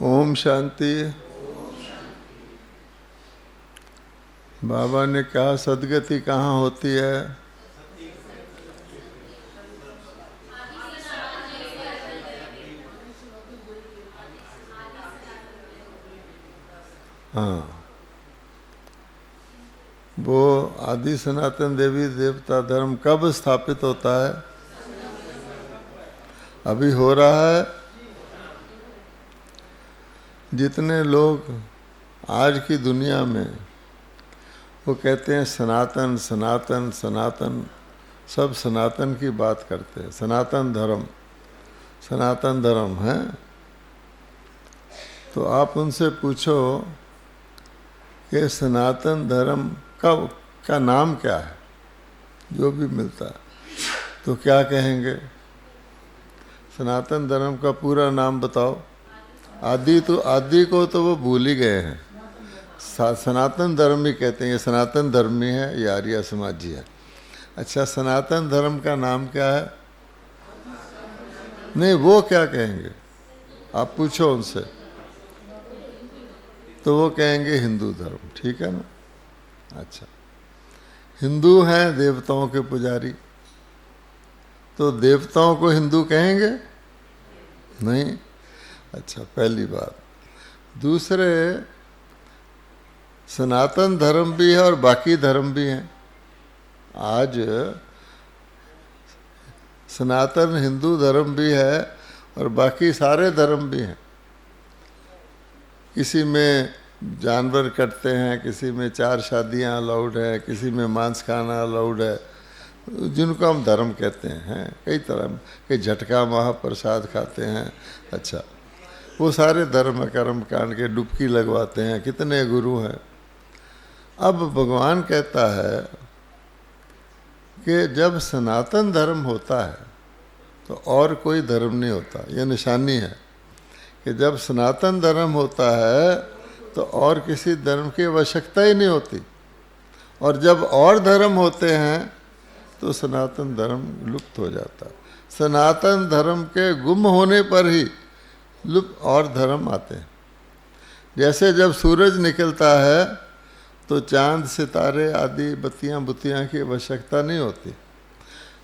ओम शांति। बाबा ने कहा सदगति कहाँ होती है? हाँ, वो आदि सनातन देवी देवता धर्म कब स्थापित होता है? अभी हो रहा है। जितने लोग आज की दुनिया में वो कहते हैं सनातन सनातन सनातन, सब सनातन की बात करते हैं। सनातन धर्म है। तो आप उनसे पूछो कि सनातन धर्म का नाम क्या है, जो भी मिलता है, तो क्या कहेंगे? सनातन धर्म का पूरा नाम बताओ। आदि को तो वो भूल ही गए हैं। सनातन धर्म ही कहते हैं। ये सनातन धर्मी है, ये आर्य समाजी है। अच्छा, सनातन धर्म का नाम क्या है? नहीं, वो क्या कहेंगे? आप पूछो उनसे, तो वो कहेंगे हिंदू धर्म। ठीक है ना? अच्छा, हिंदू हैं देवताओं के पुजारी, तो देवताओं को हिंदू कहेंगे? नहीं। अच्छा, पहली बात। दूसरे, सनातन धर्म भी है और बाकी धर्म भी हैं। आज सनातन हिंदू धर्म भी है और बाकी सारे धर्म भी हैं। किसी में जानवर कटते हैं, किसी में 4 शादियां अलाउड है, किसी में मांस खाना अलाउड है, जिनको हम धर्म कहते हैं। कई तरह के झटका महाप्रसाद खाते हैं। अच्छा, वो सारे धर्म कर्म कांड के डुबकी लगवाते हैं। कितने गुरु हैं। अब भगवान कहता है कि जब सनातन धर्म होता है तो और कोई धर्म नहीं होता। यह निशानी है कि जब सनातन धर्म होता है तो और किसी धर्म की आवश्यकता ही नहीं होती, और जब और धर्म होते हैं तो सनातन धर्म लुप्त हो जाता है। सनातन धर्म के गुम होने पर ही लुप्त और धर्म आते हैं। जैसे जब सूरज निकलता है तो चांद सितारे आदि बत्तियां बुत्तियां की आवश्यकता नहीं होती,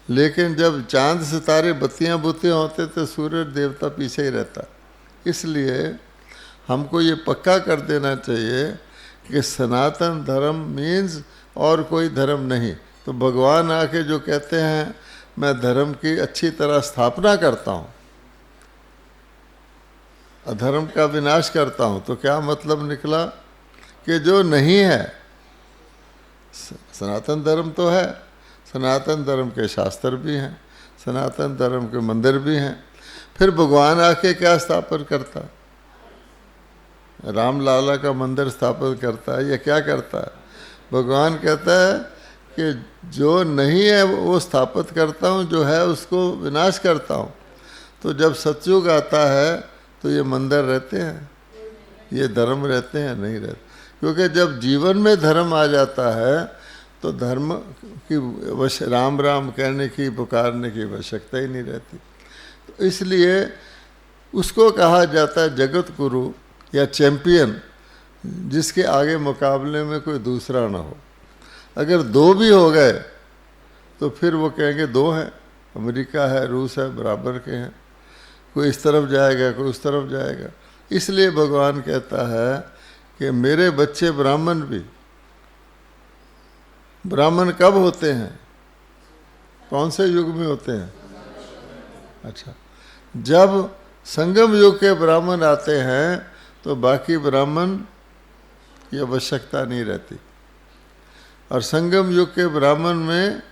लेकिन जब चांद सितारे बत्तियां बुत्तियां होते तो सूरज देवता पीछे ही रहता। इसलिए हमको ये पक्का कर देना चाहिए कि सनातन धर्म मीन्स और कोई धर्म नहीं। तो भगवान आके जो कहते हैं मैं धर्म की अच्छी तरह स्थापना करता हूँ, अधर्म का विनाश करता हूँ, तो क्या मतलब निकला कि जो नहीं है। सनातन धर्म तो है, सनातन धर्म के शास्त्र भी हैं, सनातन धर्म के मंदिर भी हैं। फिर भगवान आके क्या स्थापन करता? राम लाला का मंदिर स्थापित करता है या क्या करता है? भगवान कहता है कि जो नहीं है वो स्थापित करता हूँ, जो है उसको विनाश करता हूँ। तो जब सतयुग आता है तो ये मंदिर रहते हैं, ये धर्म रहते हैं? नहीं रहते। क्योंकि जब जीवन में धर्म आ जाता है तो धर्म की राम राम कहने की, पुकारने की आवश्यकता ही नहीं रहती। तो इसलिए उसको कहा जाता है जगत गुरु या चैंपियन, जिसके आगे मुकाबले में कोई दूसरा ना हो। अगर 2 भी हो गए तो फिर वो कहेंगे 2 हैं, अमेरिका है, रूस है, बराबर के हैं। कोई इस तरफ जाएगा, कोई उस तरफ जाएगा। इसलिए भगवान कहता है कि मेरे बच्चे ब्राह्मण भी। ब्राह्मण कब होते हैं? कौन से युग में होते हैं? अच्छा, जब संगम युग के ब्राह्मण आते हैं तो बाकी ब्राह्मण की आवश्यकता नहीं रहती। और संगम युग के ब्राह्मण में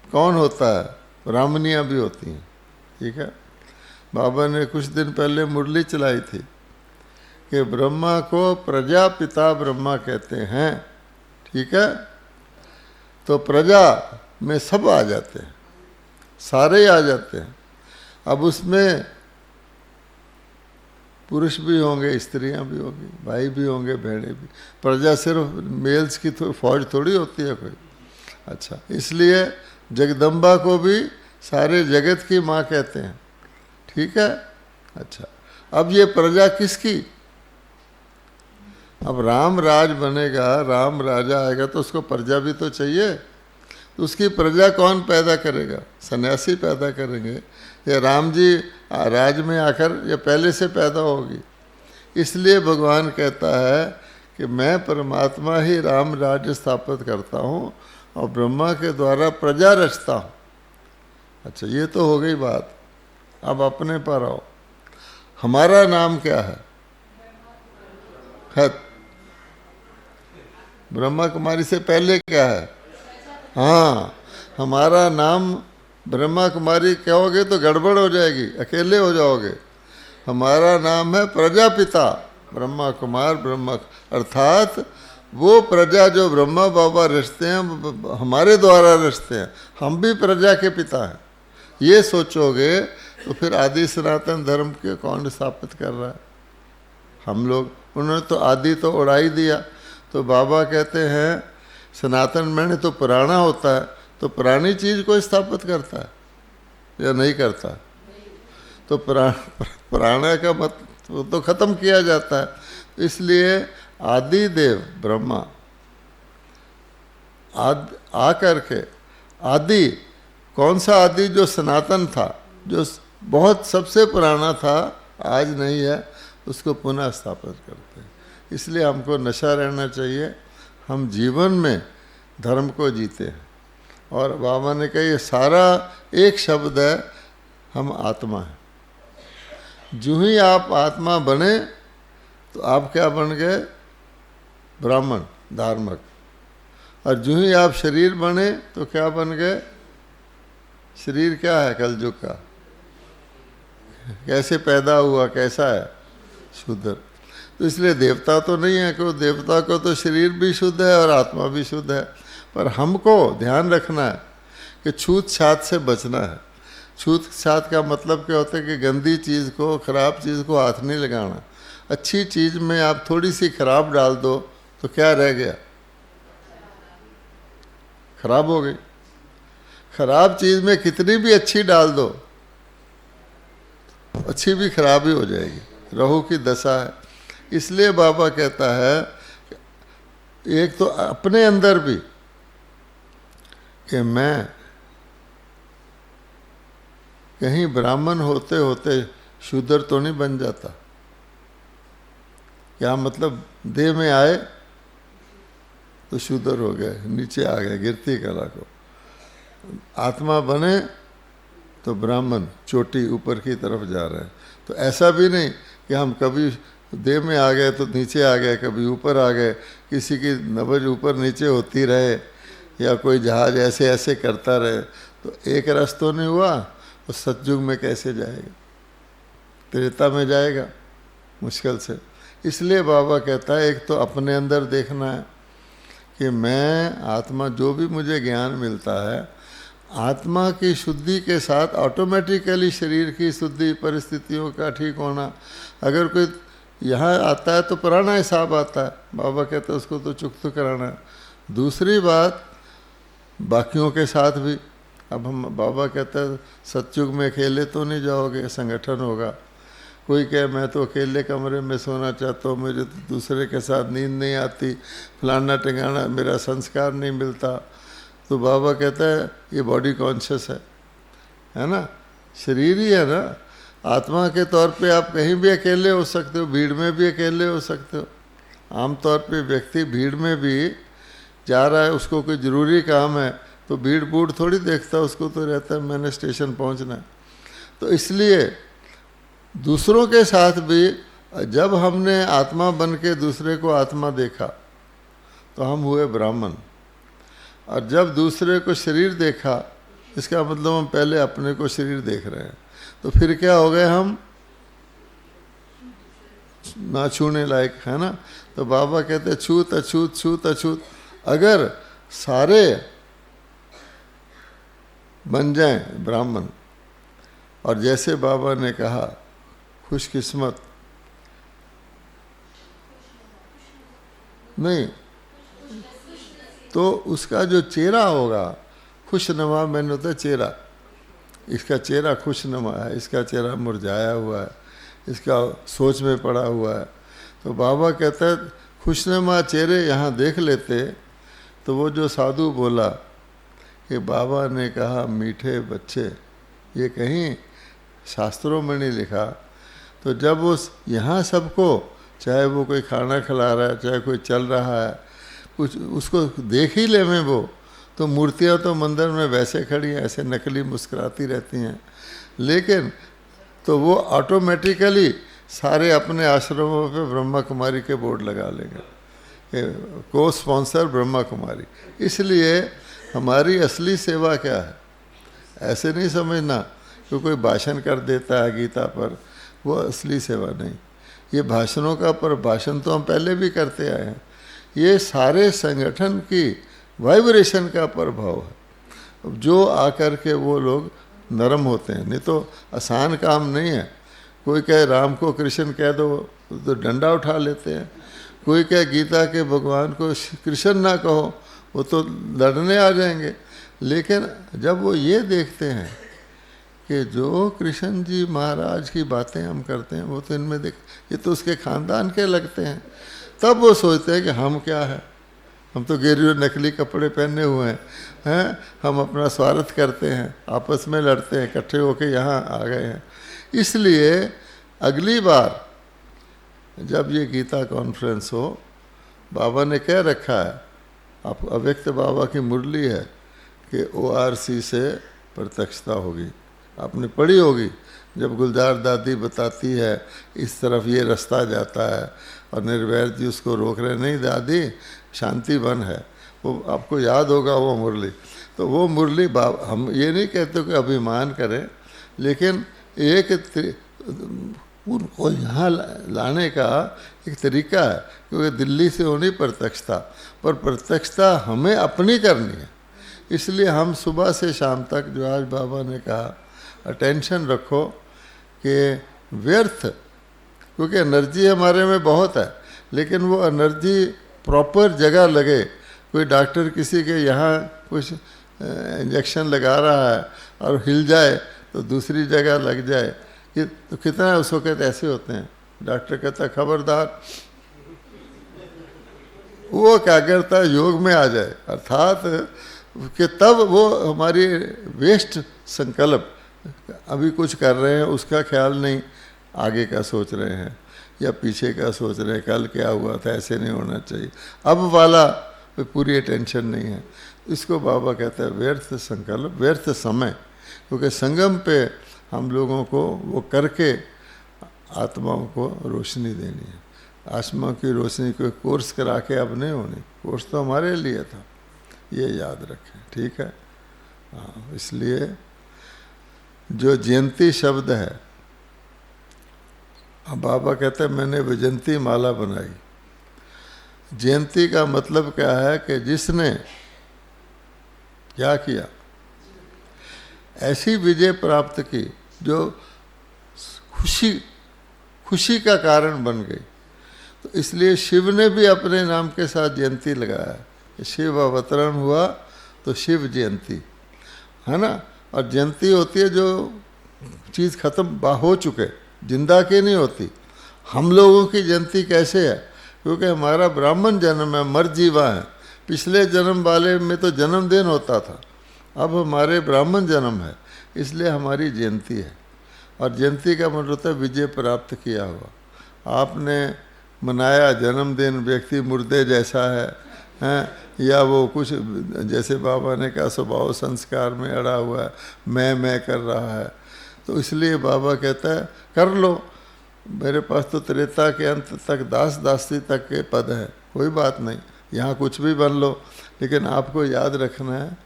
कौन होता है? ब्राह्मणियाँ भी होती हैं। ठीक है। बाबा ने कुछ दिन पहले मुरली चलाई थी कि ब्रह्मा को प्रजापिता ब्रह्मा कहते हैं। ठीक है। तो प्रजा में सब आ जाते हैं, सारे आ जाते हैं। अब उसमें पुरुष भी होंगे, स्त्रियां भी होंगी, भाई भी होंगे, बहनें भी। प्रजा सिर्फ मेल्स की फौज थोड़ी होती है कोई। अच्छा, इसलिए जगदम्बा को भी सारे जगत की माँ कहते हैं। ठीक है। अच्छा, अब ये प्रजा किसकी? अब राम राज बनेगा, राम राजा आएगा तो उसको प्रजा भी तो चाहिए। तो उसकी प्रजा कौन पैदा करेगा? सन्यासी पैदा करेंगे, या राम जी राज में आकर या पहले से पैदा होगी? इसलिए भगवान कहता है कि मैं परमात्मा ही राम राज्य स्थापित करता हूँ और ब्रह्मा के द्वारा प्रजा रचता हूँ। अच्छा, ये तो हो गई बात। अब अपने पर आओ। हमारा नाम क्या है? ब्रह्मा कुमारी से पहले क्या है? हाँ, हमारा नाम ब्रह्मा कुमारी कहोगे तो गड़बड़ हो जाएगी, अकेले हो जाओगे। हमारा नाम है प्रजापिता ब्रह्मा कुमार ब्रह्मा, अर्थात वो प्रजा जो ब्रह्मा बाबा रचते हैं, हमारे द्वारा रचते हैं। हम भी प्रजा के पिता हैं। ये सोचोगे तो फिर आदि सनातन धर्म के कौन स्थापित कर रहा है? हम लोग। उन्होंने तो आदि तो उड़ा ही दिया। तो बाबा कहते हैं सनातन में तो पुराना होता है, तो पुरानी चीज़ को स्थापित करता है या नहीं करता? तो पुराना का मत तो खत्म किया जाता है। इसलिए आदि देव ब्रह्मा आ करके आदि, कौन सा आदि? जो सनातन था, जो बहुत सबसे पुराना था, आज नहीं है, उसको पुनः स्थापित करते हैं। इसलिए हमको नशा रहना चाहिए, हम जीवन में धर्म को जीते हैं। और बाबा ने कहा ये सारा एक शब्द है, हम आत्मा हैं। जो ही आप आत्मा बने तो आप क्या बन गए? ब्राह्मण, धार्मिक। और जो ही आप शरीर बने तो क्या बन गए? शरीर क्या है? कलयुग का। कैसे पैदा हुआ, कैसा है? शुद्ध। तो इसलिए देवता तो नहीं है कि देवता को तो शरीर भी शुद्ध है और आत्मा भी शुद्ध है। पर हमको ध्यान रखना है कि छूत छात से बचना है। छूत छात का मतलब क्या होता है कि गंदी चीज़ को, खराब चीज़ को हाथ नहीं लगाना। अच्छी चीज़ में आप थोड़ी सी खराब डाल दो तो क्या रह गया? खराब हो गई। खराब चीज़ में कितनी भी अच्छी डाल दो, अच्छी भी खराब ही हो जाएगी। रहु की दशा है। इसलिए बाबा कहता है एक तो अपने अंदर भी कि मैं कहीं ब्राह्मण होते होते शूद्र तो नहीं बन जाता। क्या मतलब? देह में आए तो शूद्र हो गए, नीचे आ गए गिरती कला को। आत्मा बने तो ब्राह्मण, चोटी ऊपर की तरफ जा रहे हैं। तो ऐसा भी नहीं कि हम कभी देह में आ गए तो नीचे आ गए, कभी ऊपर आ गए, किसी की नब्ज ऊपर नीचे होती रहे या कोई जहाज ऐसे ऐसे करता रहे। तो एक रस तो नहीं हुआ। तो सतयुग में कैसे जाएगा? त्रेता में जाएगा मुश्किल से। इसलिए बाबा कहता है एक तो अपने अंदर देखना है कि मैं आत्मा, जो भी मुझे ज्ञान मिलता है, आत्मा की शुद्धि के साथ ऑटोमेटिकली शरीर की शुद्धि, परिस्थितियों का ठीक होना। अगर कोई यहाँ आता है तो पुराना हिसाब आता है, बाबा कहते हैं उसको तो चुकता कराना है। दूसरी बात, बाकियों के साथ भी। अब हम, बाबा कहता है सतयुग में अकेले तो नहीं जाओगे, संगठन होगा। कोई कहे मैं तो अकेले कमरे में सोना चाहता हूँ, मुझे तो दूसरे के साथ नींद नहीं आती, फलाना टिकाना, मेरा संस्कार नहीं मिलता। तो बाबा कहता है ये बॉडी कॉन्शियस है ना, शरीर ही है ना। आत्मा के तौर पे आप कहीं भी अकेले हो सकते हो, भीड़ में भी अकेले हो सकते हो। आमतौर पे व्यक्ति भीड़ में भी जा रहा है, उसको कोई ज़रूरी काम है तो भीड़ बूढ़ थोड़ी देखता, उसको तो रहता है मैंने स्टेशन पहुंचना है। तो इसलिए दूसरों के साथ भी जब हमने आत्मा बन के दूसरे को आत्मा देखा तो हम हुए ब्राह्मण। और जब दूसरे को शरीर देखा, इसका मतलब हम पहले अपने को शरीर देख रहे हैं, तो फिर क्या हो गए? हम ना छूने लायक, है ना। तो बाबा कहते छूत अछूत, छूत अछूत। अगर सारे बन जाएं ब्राह्मण, और जैसे बाबा ने कहा खुशकिस्मत नहीं, तो उसका जो चेहरा होगा खुशनुमा। मैंने होता चेहरा, इसका चेहरा खुशनुमा है, इसका चेहरा मुरझाया हुआ है, इसका सोच में पड़ा हुआ है। तो बाबा कहता है खुशनुमा चेहरे यहाँ देख लेते तो वो जो साधु बोला कि बाबा ने कहा मीठे बच्चे, ये कहीं शास्त्रों में नहीं लिखा। तो जब उस यहाँ सबको, चाहे वो कोई खाना खिला रहा है, चाहे कोई चल रहा है, कुछ उसको देख ही ले में वो, तो मूर्तियाँ तो मंदिर में वैसे खड़ी हैं, ऐसे नकली मुस्कुराती रहती हैं, लेकिन तो वो ऑटोमेटिकली सारे अपने आश्रमों पे ब्रह्मा कुमारी के बोर्ड लगा लेंगे, को स्पॉन्सर ब्रह्मा कुमारी। इसलिए हमारी असली सेवा क्या है, ऐसे नहीं समझना कि कोई भाषण कर देता है गीता पर, वो असली सेवा नहीं। ये भाषणों का पर भाषण तो हम पहले भी करते आए हैं, ये सारे संगठन की वाइब्रेशन का प्रभाव है। जो आकर के वो लोग नरम होते हैं, नहीं तो आसान काम नहीं है। कोई कहे राम को कृष्ण कह दो तो डंडा उठा लेते हैं, कोई कहे गीता के भगवान को कृष्ण ना कहो, वो तो लड़ने आ जाएंगे। लेकिन जब वो ये देखते हैं कि जो कृष्ण जी महाराज की बातें हम करते हैं वो तो इनमें देख, ये तो उसके खानदान के लगते हैं, तब वो सोचते हैं कि हम क्या है, हम तो गेरुए नकली कपड़े पहने हुए हैं, हम अपना स्वार्थ करते हैं, आपस में लड़ते हैं, इकट्ठे होके यहाँ आ गए हैं। इसलिए अगली बार जब ये गीता कॉन्फ्रेंस हो, बाबा ने कह रखा है, आप अव्यक्त बाबा की मुरली है कि ORC से प्रत्यक्षता होगी, आपने पढ़ी होगी, जब गुलजार दादी बताती है इस तरफ ये रास्ता जाता है और निर्वैर जी उसको रोक रहे, नहीं दादी शांति वन है, वो आपको याद होगा वो मुरली। तो वो मुरली हम ये नहीं कहते कि अभिमान करें, लेकिन एक उनको यहाँ लाने का एक तरीका है, क्योंकि दिल्ली से होनी प्रत्यक्षता, पर प्रत्यक्षता हमें अपनी करनी है। इसलिए हम सुबह से शाम तक, जो आज बाबा ने कहा, अटेंशन रखो कि व्यर्थ, क्योंकि एनर्जी हमारे में बहुत है, लेकिन वो एनर्जी प्रॉपर जगह लगे। कोई डॉक्टर किसी के यहाँ कुछ इंजेक्शन लगा रहा है और हिल जाए तो दूसरी जगह लग जाए, कि तो कितना उस वक्त ऐसे होते हैं, डॉक्टर कहता खबरदार, वो क्या करता है योग में आ जाए, अर्थात कि तब वो हमारी वेस्ट संकल्प, अभी कुछ कर रहे हैं उसका ख्याल नहीं, आगे का सोच रहे हैं या पीछे का सोच रहे हैं, कल क्या हुआ था, ऐसे नहीं होना चाहिए, अब वाला पे पूरी अटेंशन नहीं है। इसको बाबा कहते हैं व्यर्थ संकल्प, व्यर्थ समय, क्योंकि संगम पे हम लोगों को वो करके आत्माओं को रोशनी देनी है। आत्मा की रोशनी कोई कोर्स करा के अब नहीं होनी, कोर्स तो हमारे लिए था, ये याद रखें, ठीक है। हाँ, इसलिए जो जयंती शब्द है, अब बाबा कहते हैं मैंने विजंती माला बनाई। जयंती का मतलब क्या है कि जिसने क्या किया, ऐसी विजय प्राप्त की जो खुशी का कारण बन गई। तो इसलिए शिव ने भी अपने नाम के साथ जयंती लगाया, शिव अवतरण हुआ तो शिव जयंती है ना। और जयंती होती है जो चीज़ खत्म हो चुके, जिंदा की नहीं होती। हम लोगों की जयंती कैसे है, क्योंकि हमारा ब्राह्मण जन्म है, मर जीवा है, पिछले जन्म वाले में तो जन्मदिन होता था, अब हमारे ब्राह्मण जन्म है, इसलिए हमारी जयंती है। और जयंती का मतलब होता है विजय प्राप्त किया हुआ। आपने मनाया जन्मदिन, व्यक्ति मुर्दे जैसा है या वो कुछ जैसे बाबा ने कहा स्वभाव संस्कार में अड़ा हुआ है, मैं कर रहा है, तो इसलिए बाबा कहता है कर लो, मेरे पास तो त्रेता के अंत तक दास दासी तक के पद हैं, कोई बात नहीं, यहाँ कुछ भी बन लो, लेकिन आपको याद रखना है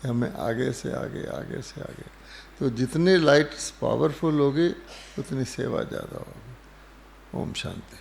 हमें आगे से आगे, आगे से आगे। तो जितनी लाइट पावरफुल होगी उतनी सेवा ज़्यादा होगी। ओम शांति।